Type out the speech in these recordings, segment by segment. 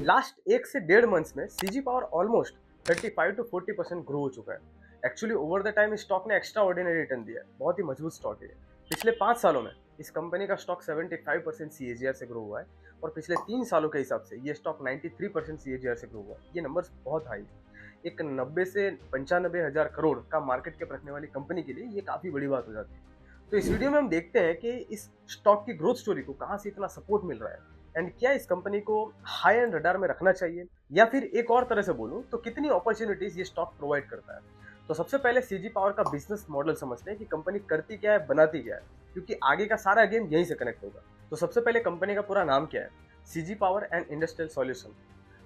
Last 1 से 1.5 months में CG power almost 35 to 40% grow हो चुका है। एक्चुअली ओवर द टाइम इस स्टॉक ने एक्स्ट्रा ऑर्डिनरी रिटर्न दिया है, बहुत ही मजबूत स्टॉक है। पिछले 5 सालों में इस कंपनी का स्टॉक 75% सीएजीआर से ग्रो हुआ है और पिछले 3 सालों के हिसाब से ये स्टॉक 93% सीएजीआर से ग्रो हुआ है। ये नंबर्स बहुत हाई। एक 90 से 95 हजार करोड़ का मार्केट कैप रखने वाली कंपनी के लिए ये काफी बड़ी बात हो जाती है। तो इस वीडियो में हम देखते हैं कि इस स्टॉक की ग्रोथ स्टोरी को कहां से इतना सपोर्ट मिल रहा है एंड क्या इस कंपनी को हाई एंड रडार में रखना चाहिए, या फिर एक और तरह से बोलूं तो कितनी अपॉर्चुनिटीज ये स्टॉक प्रोवाइड करता है। तो सबसे पहले सीजी पावर का बिजनेस मॉडल समझते हैं कि कंपनी करती क्या है, बनाती क्या है, क्योंकि आगे का सारा गेम यहीं से कनेक्ट होगा। तो सबसे पहले कंपनी का पूरा नाम क्या है? CG power and industrial solution.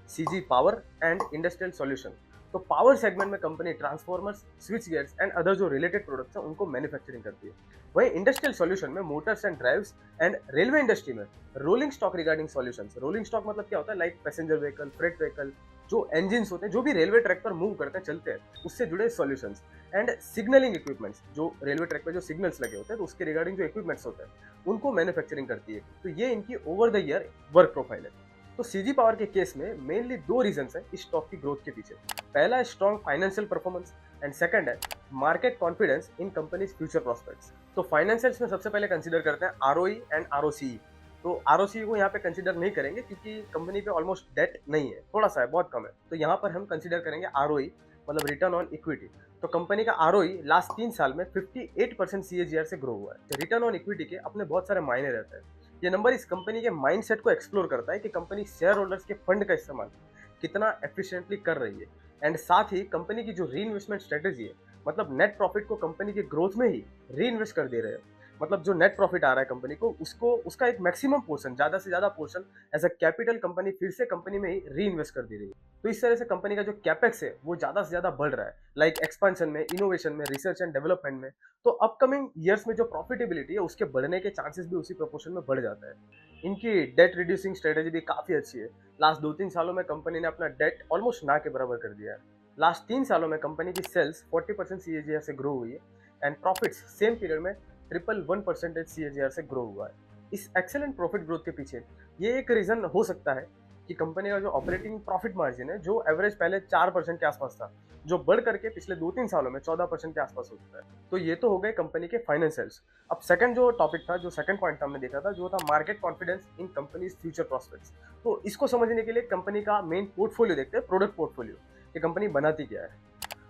CG power and industrial solution. तो पावर सेगमेंट में company transformers, switch gears and other जो रिलेटेड प्रोडक्ट्स हैं उनको मैन्युफैक्चरिंग करती है। वहीं इंडस्ट्रियल सॉल्यूशन में motors and drives and railway industry में rolling stock regarding solutions. Rolling stock मतलब क्या होता है? Like passenger vehicle, freight vehicle, जो इंजिन्स होते हैं, जो भी रेलवे ट्रैक पर मूव करते हैं, चलते हैं, उससे जुड़े सॉल्यूशंस। एंड सिग्नलिंग इक्विपमेंट्स, जो रेलवे ट्रैक पर जो सिग्नल्स लगे होते हैं तो उसके रिगार्डिंग जो इक्विपमेंट्स होते हैं उनको मैन्युफैक्चरिंग करती है। तो ये इनकी over the year work profile है। तो सीजी पावर के केस में मेनली 2 रीजंस है इस स्टॉक की ग्रोथ के पीछे। पहला है strong financial performance and second है market confidence in company's future prospects. तो फाइनेंशियल्स में सबसे पहले कंसीडर करते हैं आरओई एंड आरओसीई। तो आरओसीई को यहाँ पे कंसीडर नहीं करेंगे क्योंकि कंपनी पे ऑलमोस्ट डेट नहीं है, थोड़ा सा है, बहुत कम है। तो यहाँ पर हम कंसीडर करेंगे आरओई, मतलब रिटर्न ऑन इक्विटी। तो कंपनी का आरओई लास्ट 3 साल में 58% सीएजीआर से ग्रो हुआ है। रिटर्न ऑन इक्विटी के अपने बहुत सारे मायने रहते हैं। ये नंबर इस कंपनी के माइंडसेट को एक्सप्लोर करता है कि कंपनी शेयर होल्डर्स के फंड का इस्तेमाल कितना एफिशिएंटली कर रही है। एंड साथ ही कंपनी की जो री इन्वेस्टमेंट स्ट्रेटेजी है, मतलब नेट प्रॉफिट को कंपनी के ग्रोथ में ही री इन्वेस्ट कर दे रहे हैं। मतलब जो नेट प्रॉफिट आ रहा है कंपनी को, उसको उसका एक मैक्सिमम पोर्शन, ज्यादा से ज्यादा portion as a capital company फिर से कंपनी में ही री इन्वेस्ट कर दे रही है। तो इस तरह से कंपनी का जो कैपेक्स है वो ज्यादा से ज्यादा बढ़ रहा है, लाइक एक्सपेंशन में, इनोवेशन में, रिसर्च एंड डेवलपमेंट में। तो अपकमिंग ईयर्स में जो प्रॉफिटेबिलिटी है उसके बढ़ने के चांसेस भी उसी प्रोपोर्शन में बढ़ जाता है। इनकी डेट रिड्यूसिंग स्ट्रेटेजी भी काफी अच्छी है। लास्ट 2-3 सालों में कंपनी ने अपना डेट ऑलमोस्ट ना के बराबर कर दिया है। लास्ट 3 सालों में कंपनी की सेल्स 40% सीएजीआर से ग्रो हुई है एंड प्रॉफिट्स सेम पीरियड में 111% सीएजीआर से ग्रो हुआ है। इस एक्सेलेंट प्रॉफिट ग्रोथ के पीछे ये एक रीजन हो सकता है कि कंपनी का जो ऑपरेटिंग प्रॉफिट मार्जिन है, जो एवरेज पहले 4% के आसपास था, जो बढ़ करके पिछले 2-3 सालों में 14% के आसपास हो चुका है। तो ये तो हो गए कंपनी के फाइनेंशियल्स। अब सेकंड जो टॉपिक था, जो सेकंड पॉइंट हमने देखा था, जो था market confidence in company's future prospects. तो इसको समझने के लिए कंपनी का मेन पोर्टफोलियो देखते हैं, प्रोडक्ट पोर्टफोलियो, कि कंपनी बनाती क्या है।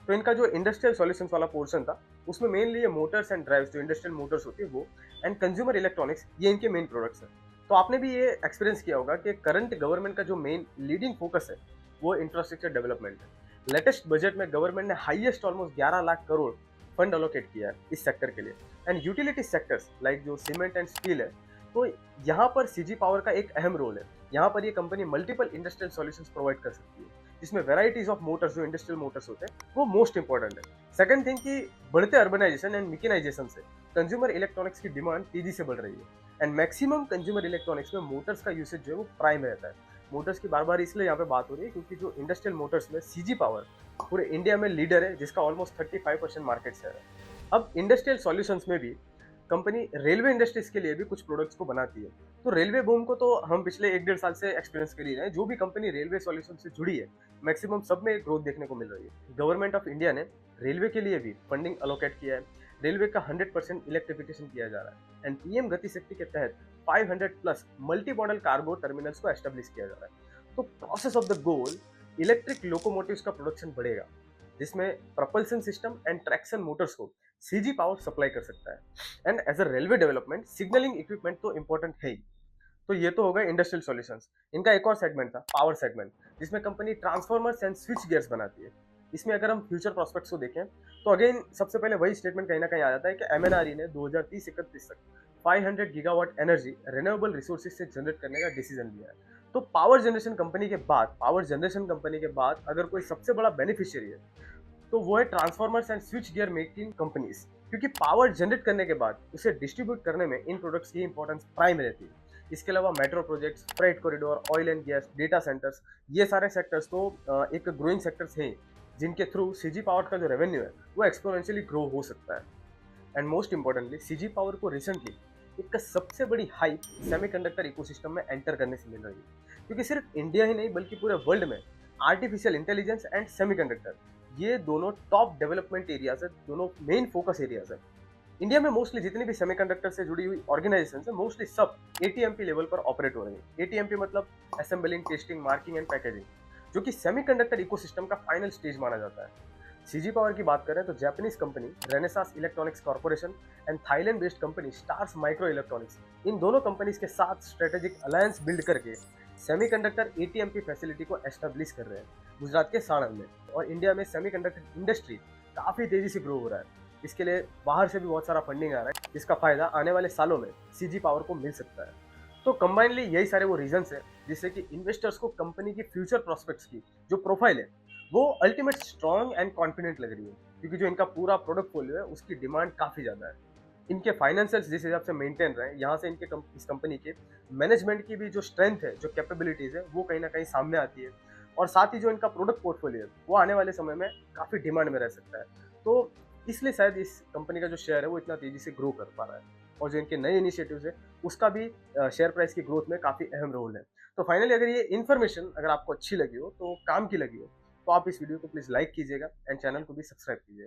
तो इनका जो इंडस्ट्रियल सॉल्यूशंस वाला पोर्शन था उसमें मेनली ये मोटर्स एंड ड्राइव्स, जो इंडस्ट्रियल मोटर्स होती है वो, एंड कंज्यूमर इलेक्ट्रॉनिक्स, ये इनके मेन प्रोडक्ट्स हैं। तो आपने भी ये एक्सपीरियंस किया होगा कि करंट गवर्नमेंट का जो मेन लीडिंग फोकस है वो इंफ्रास्ट्रक्चर डेवलपमेंट है। लेटेस्ट बजट में गवर्नमेंट ने highest almost 11 lakh crore fund allocate किया है इस सेक्टर के लिए। एंड यूटिलिटी सेक्टर्स लाइक जो सीमेंट एंड स्टील है, तो यहाँ पर सीजी पावर का एक अहम रोल है। यहाँ पर ये company multiple industrial solutions provide कर सकती है, जिसमें वेराइटीज ऑफ मोटर्स, जो इंडस्ट्रियल मोटर्स होते हैं, वो मोस्ट इंपॉर्टेंट है। सेकंड थिंग कि बढ़ते अर्बनाइजेशन एंड मिकेनाइजेशन से कंज्यूमर इलेक्ट्रॉनिक्स की डिमांड तेजी से बढ़ रही है। एंड मैक्सिमम कंज्यूमर इलेक्ट्रॉनिक्स में मोटर्स का यूसेज जो है वो प्राइम रहता है। मोटर्स की बार बार इसलिए यहाँ पे बात हो रही है क्योंकि जो इंडस्ट्रियल मोटर्स में सीजी पावर पूरे इंडिया में लीडर है, जिसका ऑलमोस्ट 35% मार्केट शेयर है। अब इंडस्ट्रियल सॉल्यूशंस में भी कंपनी रेलवे इंडस्ट्रीज के लिए भी कुछ प्रोडक्ट्स को बनाती है। तो रेलवे बूम को तो हम पिछले 1-1.5 साल से एक्सपीरियंस कर ही रहे हैं। जो भी कंपनी रेलवे सॉल्यूशन से जुड़ी है, मैक्सिमम सब में ग्रोथ देखने को मिल रही है। गवर्नमेंट ऑफ इंडिया ने रेलवे के लिए भी फंडिंग अलोकेट किया है। रेलवे का 100% इलेक्ट्रिफिकेशन किया जा रहा है एंड पीएम गति शक्ति के तहत 500 plus multimodal cargo terminals को एस्टेब्लिश किया जा रहा है। तो process of the goal, electric locomotives का प्रोडक्शन बढ़ेगा, जिसमें propulsion system and traction motors को सीजी पावर सप्लाई कर सकता है। And as a railway development, signalling equipment तो इंपॉर्टेंट है ही। तो ये तो हो गए इंडस्ट्रियल सॉल्यूशंस। इनका एक और सेगमेंट था पावर सेगमेंट, जिसमें company transformers and switch gears बनाती है। इसमें अगर हम फ्यूचर प्रोस्पेक्ट्स को देखें तो अगेन सबसे पहले वही स्टेटमेंट कहीं ना कहीं आ जाता है कि एमएनआरई ने 2030-31 तक 500 गीगावाट एनर्जी रिन्यूएबल रिसोर्सेज से जनरेट करने का डिसीजन लिया है। तो पावर जनरेशन कंपनी के बाद अगर कोई सबसे बड़ा बेनिफिशियरी है तो वो है transformers and switch gear making companies, क्योंकि पावर जनरेट करने के बाद उसे डिस्ट्रीब्यूट करने में इन प्रोडक्ट्स की इंपॉर्टेंस प्राइम रहती है। इसके अलावा metro projects, freight corridor, oil and gas, data centres, ये सारे सेक्टर्स तो एक ग्रोइंग सेक्टर्स हैं, जिनके थ्रू सीजी पावर का जो रेवेन्यू है वो एक्सपोनेंशियली ग्रो हो सकता है। And most importantly CG power को रिसेंटली एक सबसे बड़ी हाइप सेमीकंडक्टर इकोसिस्टम में एंटर करने से मिल रही है। क्योंकि सिर्फ इंडिया ही नहीं बल्कि पूरे वर्ल्ड में आर्टिफिशियल इंटेलिजेंस एंड सेमीकंडक्टर ये दोनों टॉप डेवलपमेंट एरियाज है, दोनों मेन फोकस एरियाज है। इंडिया में मोस्टली जितनी भी सेमीकंडक्टर से जुड़ी हुई ऑर्गेनाइजेशन है मोस्टली सब एटीएमपी लेवल पर ऑपरेट हो रही है। एटीएमपी मतलब assembling, testing, marking and packaging, जो कि सेमीकंडक्टर इकोसिस्टम का फाइनल स्टेज माना जाता है। सीजी पावर की बात करें तो Japanese company Renesas electronics corporation and Thailand based company Stars micro electronics, इन दोनों कंपनीज के साथ स्ट्रेटेजिक अलायंस बिल्ड करके सेमीकंडक्टर एटीएमपी फैसिलिटी को एस्टेब्लिश कर रहे हैं गुजरात के साणंद में। और इंडिया में सेमीकंडक्टर इंडस्ट्री काफी तेजी से ग्रो हो रहा है। इसके लिए बाहर से भी बहुत सारा फंडिंग आ रहा है, जिसका फायदा आने वाले सालों में सीजी पावर को मिल सकता है। तो कंबाइनली यही सारे वो रीजंस है जिससे कि इन्वेस्टर्स को कंपनी की फ्यूचर प्रोस्पेक्ट्स की जो प्रोफाइल है वो अल्टीमेट स्ट्रॉन्ग एंड कॉन्फिडेंट लग रही है, क्योंकि जो इनका पूरा प्रोडक्ट पोलियो है उसकी डिमांड काफी ज्यादा है। इनके फाइनेंशियल्स जिस हिसाब से मेंटेन रहे, यहाँ से इस कंपनी के मैनेजमेंट की भी जो स्ट्रेंथ है, जो कैपेबिलिटीज है, वो कहीं ना कहीं सामने आती है। और साथ ही जो इनका प्रोडक्ट पोर्टफोलियो है वो आने वाले समय में काफी डिमांड में रह सकता है। तो इसलिए शायद इस कंपनी का जो शेयर है वो इतना तेजी से ग्रो कर पा रहा है। और जो इनके नए इनिशिएटिव्स है उसका भी शेयर प्राइस की ग्रोथ में काफी अहम रोल है। तो फाइनली अगर ये इन्फॉर्मेशन अगर आपको अच्छी लगी हो, तो काम की लगी हो, तो आप इस वीडियो को प्लीज लाइक कीजिएगा एंड चैनल को भी सब्सक्राइब कीजिएगा।